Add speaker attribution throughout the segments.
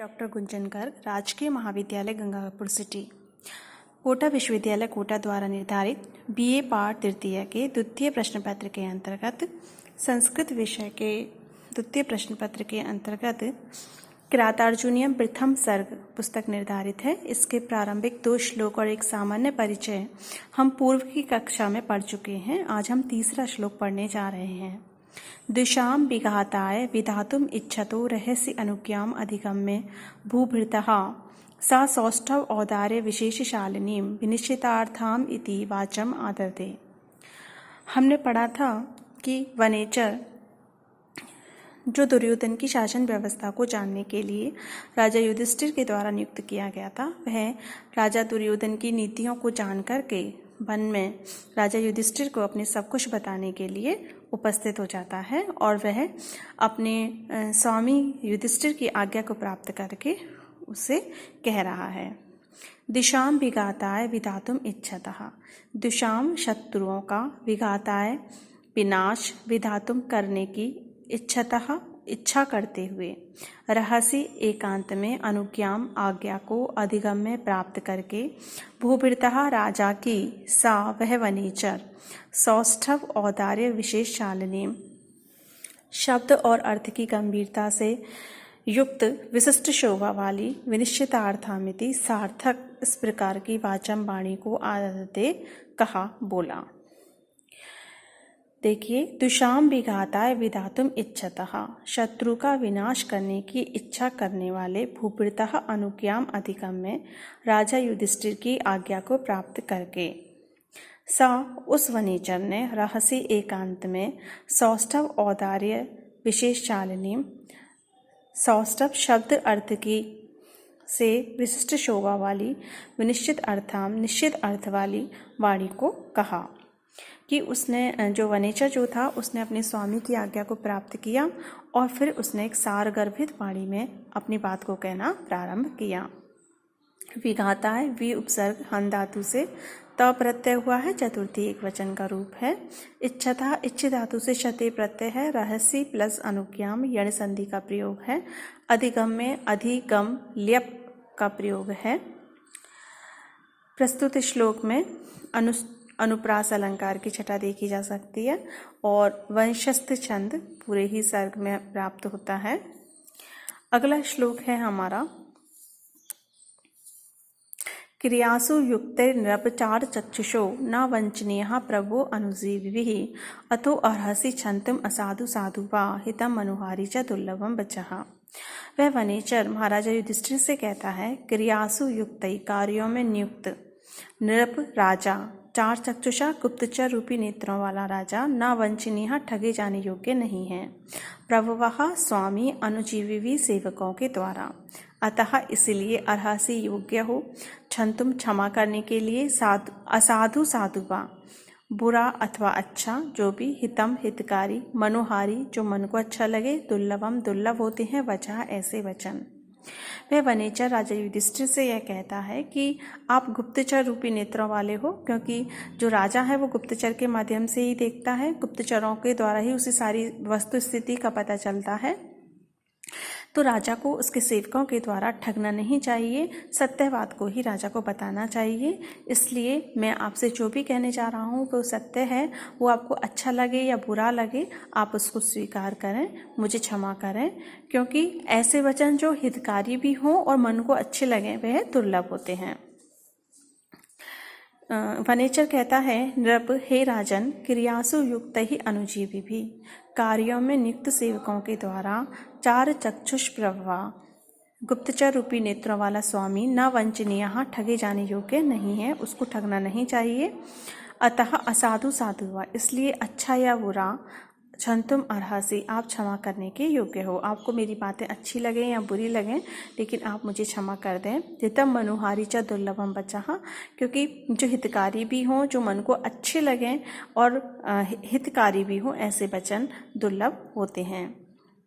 Speaker 1: Doctor Gunjan Garg, राजकीय महाविद्यालय Gangapur city, Kota विश्वविद्यालय कोटा द्वारा निर्धारित बीए पाठ तृतीय के द्वितीय प्रश्न पत्र के अंतर्गत संस्कृत विषय के द्वितीय प्रश्न पत्र के अंतर्गत किरातार्जुनीयम प्रथम सर्ग पुस्तक निर्धारित है। इसके प्रारंभिक 2 श्लोक और एक सामान्य परिचय हम पूर्व की कक्षा में पढ़ चुके हैं। आज हम तीसरा श्लोक पढ़ने जा रहे हैं। दिशाम विघाताय विधातुम इच्छतो रहस्य अनुज्ञाम अधिगम्य भूभृतः सा सौष्ठव औदार्य विशेषशालिनीम विनिश्चितार्थाम इति वाचम आदरते। हमने पढ़ा था कि वनेचर जो दुर्योधन की शासन व्यवस्था को जानने के लिए राजा युधिष्ठिर के द्वारा नियुक्त किया गया था, वह राजा दुर्योधन की नीतियों को जान करके वन में राजा युधिष्ठिर को अपने सब कुछ बताने के लिए उपस्थित हो जाता है और वह अपने स्वामी युधिष्ठिर की आज्ञा को प्राप्त करके उसे कह रहा है। दिशाम विघाताय विधातुम इच्छतः, दिशाम शत्रुओं का, विघाताय विनाश, विधातुम करने की, इच्छतः इच्छा करते हुए, रहस्य एकांत में, अनुज्ञाम आज्ञा को, अधिगम्य प्राप्त करके, भूभृतः राजा की, सा वह वनेचर, सौष्ठव औदार्य विशेषशालिनी शब्द और अर्थ की गंभीरता से युक्त विशिष्ट शोभा वाली, विनिश्चितार्थामिति सार्थक इस प्रकार की वाचम वाणी को आदते कहा, बोला। देखिए, दुशाम विघाताय विधातुम इच्छतः, शत्रु का विनाश करने की इच्छा करने वाले, भूभृतः अनुज्ञाम अधिगम्य राजा युधिष्ठिर की आज्ञा को प्राप्त करके, सा उस वनेचर ने, रहस्य एकांत में, सौष्ठव औदार्य विशेषशालिनी, सौष्ठव शब्द अर्थ की से विशिष्ट शोभा वाली, विनिश्चित अर्थाम निश्चित अर्थ वाली वाणी को कहा कि उसने जो वनेचर जो था उसने अपने स्वामी की आज्ञा को प्राप्त किया और फिर उसने एक सारगर्भित वाणी में अपनी बात को कहना प्रारंभ किया। विघाताय वि उपसर्ग हन धातु से त प्रत्यय हुआ है, चतुर्थी एक वचन का रूप है। इच्छतः इच्छ धातु से शते प्रत्यय है, रहस्य प्लस अनुज्ञाम यण संधि का प्रयोग है। अधिगम में अधिगम ल्यप का प्रयोग है। प्रस्तुत श्लोक में अनुप्रास अलंकार की छटा देखी जा सकती है और वंशस्थ छंद पूरे ही सर्ग में प्राप्त होता है। अगला श्लोक है हमारा, क्रियासु युक्ते नृपचार चक्षुषो न वंचनीयः प्रभो अनुजीविभिः अतो अर्हसि छन्तुम असाधु साधु वा हितम मनुहारी च दुर्लभम बचः। वह वनेचर महाराजा युधिष्ठिर से कहता है, क्रियासु युक्त कार्यों में नियुक्त, नृप राजा, चार चक्षुषा गुप्तचर रूपी नेत्रों वाला राजा, न वंचनीय ठगे जाने योग्य नहीं है, प्रभवः स्वामी अनुजीवी सेवकों के द्वारा, अतः इसलिए अर्हसि योग्य हो, छंतुम क्षमा करने के लिए, असाधु साधुवा बुरा अथवा अच्छा जो भी, हितम हितकारी, मनोहारी जो मन को अच्छा लगे, दुर्लभम दुर्लभ होते हैं वचः ऐसे वचन। वह वनेचर राजा युधिष्ठिर से यह कहता है कि आप गुप्तचर रूपी नेत्रों वाले हो, क्योंकि जो राजा है वो गुप्तचर के माध्यम से ही देखता है, गुप्तचरों के द्वारा ही उसे सारी वस्तु स्थिति का पता चलता है। तो राजा को उसके सेवकों के द्वारा ठगना नहीं चाहिए, सत्य बात को ही राजा को बताना चाहिए। इसलिए मैं आपसे जो भी कहने जा रहा हूँ वो सत्य है, वो आपको अच्छा लगे या बुरा लगे आप उसको स्वीकार करें, मुझे क्षमा करें, क्योंकि ऐसे वचन जो हितकारी भी हों और मन को अच्छे लगें वह दुर्लभ होते हैं। वनेचर कहता है, नृप हे राजन, क्रियासु युक्त ही अनुजीवी भी, कार्यों में नियुक्त सेवकों के द्वारा, चार चक्षुष प्रभवा गुप्तचर रूपी नेत्रों वाला स्वामी, न वंचनीय ठगे जाने योग्य नहीं है, उसको ठगना नहीं चाहिए। अतः असाधु साधु हुआ, इसलिए अच्छा या बुरा, छंतुम अर्हसि आप क्षमा करने के योग्य हो। आपको मेरी बातें अच्छी लगें या बुरी लगें लेकिन आप मुझे क्षमा कर दें। हितम मनुहारी च दुर्लभम बचः, क्योंकि जो हितकारी भी हों, जो मन को अच्छे लगें और हितकारी भी हों, ऐसे वचन दुर्लभ होते हैं।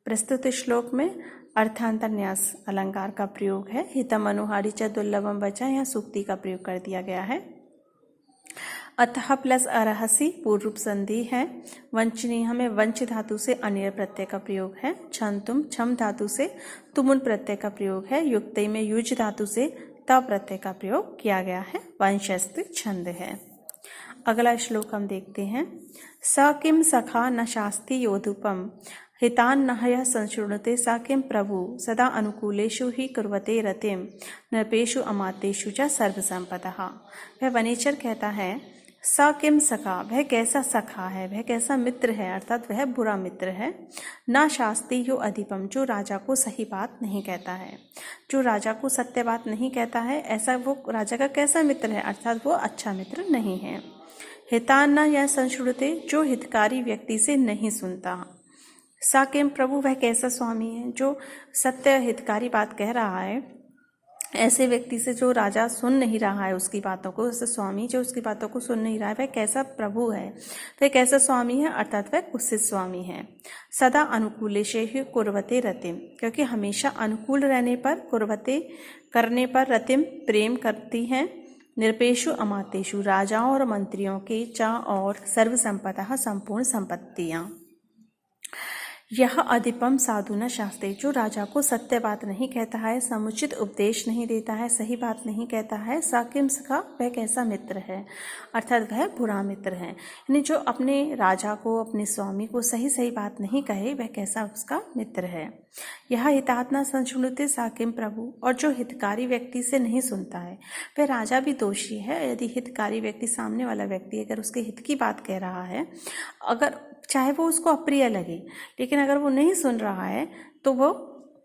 Speaker 1: प्रस्तुत श्लोक में अर्थांतरन्यास अलंकार का प्रयोग है। हितम मनुहारी च दुर्लभम बचः, यहाँ सूक्ति का प्रयोग कर दिया गया है। अतः प्लस अरहसी पूर्व रूप संधि है। वंचनीय में वंच धातु से अनियर प्रत्यय का प्रयोग है। छंतुम छम धातु से तुमुन प्रत्यय का प्रयोग है। युक्तई में युज धातु से त प्रत्यय का प्रयोग किया गया है। वंशस्थ छंद है। अगला श्लोक हम देखते हैं। स किम सखा न शास्ति योधुपम हितान्नहयः संशृणुते स किम प्रभु सदा अनुकूलेषु ही कुर्वते रतिम नृपेषु अमातेषु च सर्वसंपदः। वह वनेचर कहता है, स किम सखा, वह कैसा सखा है, वह कैसा मित्र है, अर्थात वह बुरा मित्र है। न शास्ति यो अधिपम, जो राजा को सही बात नहीं कहता है, जो राजा को सत्य बात नहीं कहता है, ऐसा वो राजा का कैसा मित्र है, अर्थात वो अच्छा मित्र नहीं है। हितान्न या संश्रुते, जो हितकारी व्यक्ति से नहीं सुनता। सा किम प्रभु, वह कैसा स्वामी है, जो सत्य हितकारी बात कह रहा है, ऐसे व्यक्ति से जो राजा सुन नहीं रहा है उसकी बातों को, ऐसे स्वामी जो उसकी बातों को सुन नहीं रहा है, वह कैसा प्रभु है, वह कैसा स्वामी है, अर्थात वह कुत्सित स्वामी है। सदा अनुकूलेषु ही कुर्वते रतिम, क्योंकि हमेशा अनुकूल रहने पर, कुर्वते करने पर, रतिम प्रेम करती हैं। निरपेषु अमातेषु, राजाओं और मंत्रियों के, चा और सर्वसंपदा संपूर्ण संपत्तियां। यह अधिपम साधु न शास्त्रे, जो राजा को सत्य बात नहीं कहता है, समुचित उपदेश नहीं देता है, सही बात नहीं कहता है। साकिम सखा, वह कैसा मित्र है, अर्थात वह बुरा मित्र है। यानी जो अपने राजा को, अपने स्वामी को सही सही बात नहीं कहे, वह कैसा उसका मित्र है। यह हितात्मा संशुणुते साकिम प्रभु, और जो हितकारी व्यक्ति से नहीं सुनता है, वह राजा भी दोषी है। यदि हितकारी व्यक्ति, सामने वाला व्यक्ति अगर उसके हित की बात कह रहा है, अगर चाहे वो उसको अप्रिय लगे, लेकिन अगर वो नहीं सुन रहा है, तो वो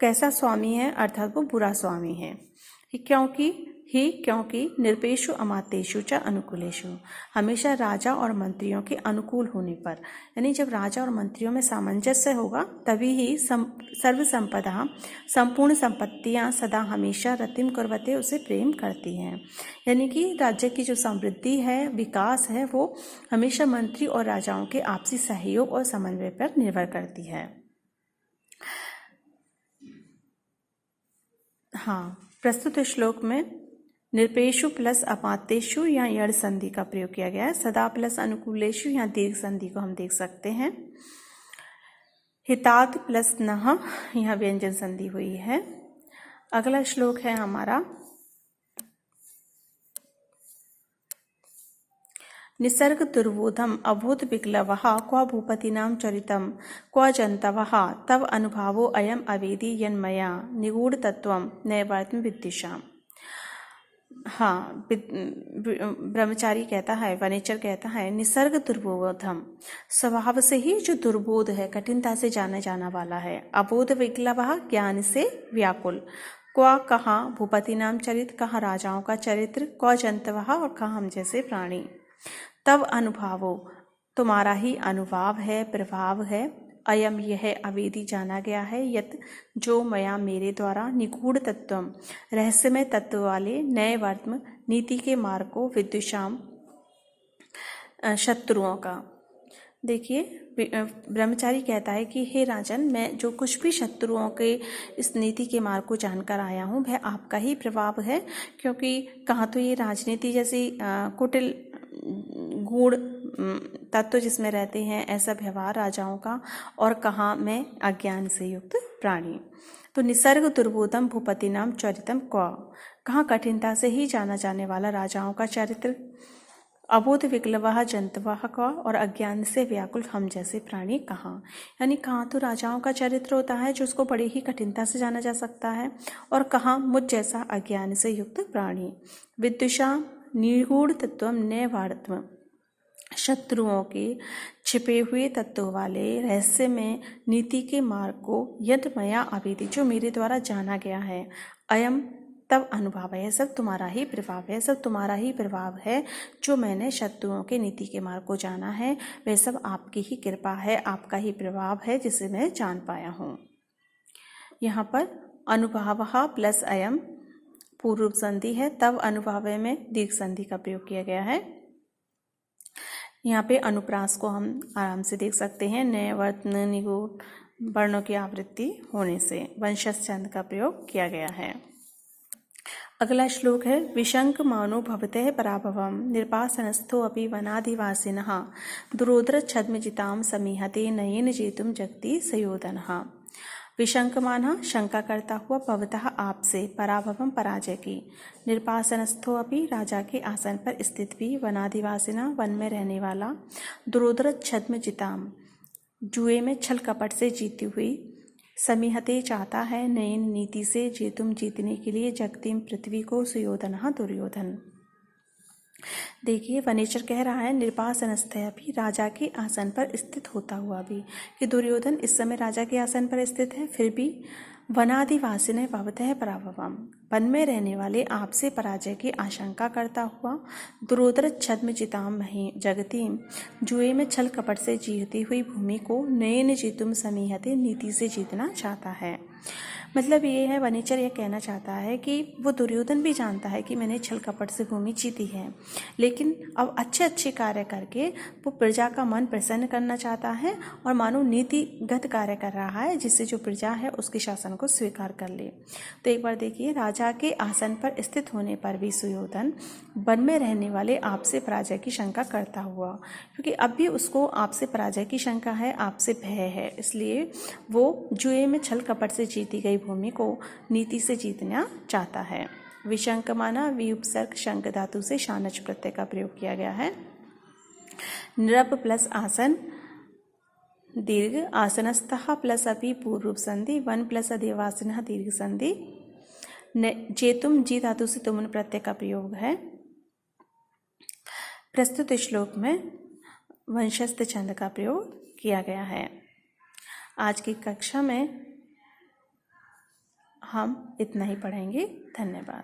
Speaker 1: कैसा स्वामी है, अर्थात वो बुरा स्वामी है। क्योंकि निरपेषु अमातेषु च अनुकूलेषु, हमेशा राजा और मंत्रियों के अनुकूल होने पर, यानी जब राजा और मंत्रियों में सामंजस्य होगा, तभी ही सर्व संपदा, संपूर्ण संपत्तियां सदा हमेशा रतिम कुर्वते, उसे प्रेम करती हैं। यानी कि राज्य की जो समृद्धि है, विकास है, वो हमेशा मंत्री और राजाओं के आपसी सहयोग और समन्वय पर निर्भर करती है। हाँ, प्रस्तुत श्लोक में निरपेषु प्लस अमातेषु या यड़ संधि का प्रयोग किया गया है। सदा प्लस अनुकूलेषु या दीर्घ संधि को हम देख सकते हैं। हितात प्लस नह, यह व्यंजन संधि हुई है। अगला श्लोक है हमारा निसर्ग दुर्बोधम अभूत विक्लवः क्व भूपतीनां चरितं क्व जन्तवः तव अनुभावो अयम अवेदी यन्मया निगूढ़ तत्वं नैवात्म विद्युषाम्। हाँ, ब्रह्मचारी कहता है, वनेचर कहता है, निसर्ग दुर्बोधम, स्वभाव से ही जो दुर्बोध है, कठिनता से जाना जाना वाला है। अबोध विक्लवः, ज्ञान से व्याकुल। क्व, कहाँ, भूपति नाम चरित, कहाँ राजाओं का चरित्र, क्व जंतवः, और कहाँ हम जैसे प्राणी। तब अनुभवो, तुम्हारा ही अनुभाव है, प्रभाव है। अयम, यह अवेदी जाना गया है, यत जो, मया मेरे द्वारा, निगूढ़ तत्वम रहस्यमय तत्व वाले, नए वर्तम नीति के मार्ग को, विद्युषाम शत्रुओं का। देखिए, ब्रह्मचारी कहता है कि हे राजन, मैं जो कुछ भी शत्रुओं के इस नीति के मार्ग को जानकर आया हूँ, वह आपका ही प्रभाव है। क्योंकि कहाँ तो ये राजनीति जैसी कुटिल गूढ़ तत्व जिसमें रहते हैं, ऐसा व्यवहार राजाओं का, और कहाँ मैं अज्ञान से युक्त प्राणी। तो निसर्ग दुर्बोधम भूपति नाम चरितम क्व, कहाँ कठिनता से ही जाना जाने वाला राजाओं का चरित्र। अबोध विक्लवः जंतवः क्व, और अज्ञान से व्याकुल हम जैसे प्राणी कहाँ। यानी कहाँ तो राजाओं का चरित्र होता है जो उसको बड़ी ही कठिनता से जाना जा सकता है, और कहाँ मुझ जैसा अज्ञान से युक्त प्राणी। विद्युषा निगूढ़ तत्वम नैवात्म, शत्रुओं के छिपे हुए तत्व वाले रहस्य में नीति के मार्ग को, यद मया अवेदी, जो मेरे द्वारा जाना गया है। अयम, तब अनुभव है, सब तुम्हारा ही प्रभाव है, सब तुम्हारा ही प्रभाव है। जो मैंने शत्रुओं के नीति के मार्ग को जाना है, वह सब आपकी ही कृपा है, आपका ही प्रभाव है, जिसे मैं जान पाया हूँ। यहाँ पर अनुभावः प्लस अयम पूर्व रूप संधि है, तब अनुभाव में दीर्घ संधि का प्रयोग किया गया है। यहाँ पे अनुप्रास को हम आराम से देख सकते हैं, नए वर्तन निगूढ़ वर्णों की आवृत्ति होने से वंशज छंद का प्रयोग किया गया है। अगला श्लोक है विशंक मानो भवते पराभवम निर्पासनस्थो अपि वनादिवासिनः दुरोधर छद्मजिताम समीहते नयेन जेतुम जगति सयोधनः। विशंकमानः शंका करता हुआ भवतः आपसे पराभवम पराजय की निर्पासनस्थो अपि राजा के आसन पर स्थित भी वनादिवासिना वन में रहने वाला दुरोधर छद्मजिताम जुए में छल कपट से जीती हुई समीहते चाहता है नयन नीति से जेतुम जीतने के लिए जगतिम पृथ्वी को सुयोधन दुर्योधन। देखिए वनेचर कह रहा है निर्पासनस्थय भी राजा के आसन पर स्थित होता हुआ भी कि दुर्योधन इस समय राजा के आसन पर स्थित है, फिर भी वनादिवासिने भवतः पराभवम वन में रहने वाले आपसे पराजय की आशंका करता हुआ दुरोधर छद्मजिताम जगतीम जुए में छल कपट से जीती हुई भूमि को नयन जीतुम समीहते नीति से जीतना चाहता है। मतलब ये है वनेचर यह कहना चाहता है कि वो दुर्योधन भी जानता है कि मैंने छल कपट से भूमि जीती है, लेकिन अब अच्छे अच्छे कार्य करके वो प्रजा का मन प्रसन्न करना चाहता है और मानो नीतिगत कार्य कर रहा है जिससे जो प्रजा है उसके शासन को स्वीकार कर ले। तो एक बार देखिए राजा के आसन पर स्थित होने पर भी सुयोधन वन में रहने वाले आपसे पराजय की शंका करता हुआ, क्योंकि अब भी उसको आपसे पराजय की शंका है, आपसे भय है, इसलिए वो जुए में छल कपट से जीती गई भूमि को नीति से जीतना चाहता है। विशंक माना विउपसर्ग शंक धातु से शानच प्रत्यय का प्रयोग किया गया है। नृप प्लस आसन दीर्घ आसनस्थः प्लस अपि पूर्व रूप संधि वन प्लस अधिवासिनः दीर्घ संधि। जेतुम जी धातु से तुमन प्रत्यय का प्रयोग है। प्रस्तुत श्लोक में वंशस्थ छंद का प्रयोग किया गया है। आज की कक्षा में हम इतना ही पढ़ेंगे। धन्यवाद।